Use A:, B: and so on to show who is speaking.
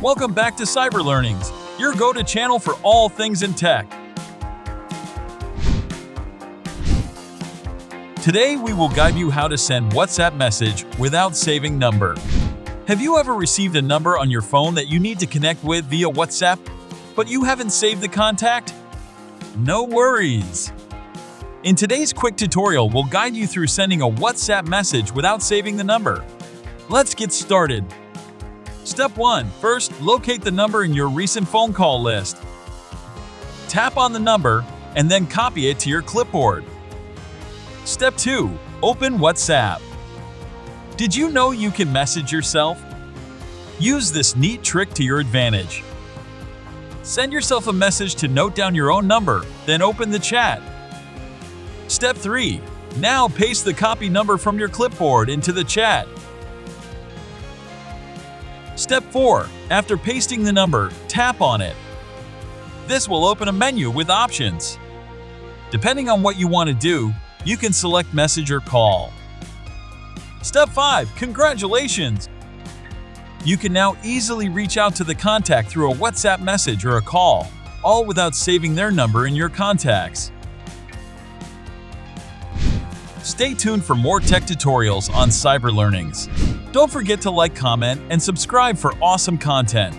A: Welcome back to Cyber Learnings, your go-to channel for all things in tech. Today, we will guide you how to send WhatsApp message without saving number. Have you ever received a number on your phone that you need to connect with via WhatsApp, but you haven't saved the contact? No worries! In today's quick tutorial, we'll guide you through sending a WhatsApp message without saving the number. Let's get started. Step 1. First, locate the number in your recent phone call list. Tap on the number and then copy it to your clipboard. Step 2. Open WhatsApp. Did you know you can message yourself? Use this neat trick to your advantage. Send yourself a message to note down your own number, then open the chat. Step 3. Now paste the copy number from your clipboard into the chat. Step 4. After pasting the number, tap on it. This will open a menu with options. Depending on what you want to do, you can select message or call. Step 5. Congratulations! You can now easily reach out to the contact through a WhatsApp message or a call, all without saving their number in your contacts. Stay tuned for more tech tutorials on Cyber Learnings. Don't forget to like, comment, and subscribe for awesome content.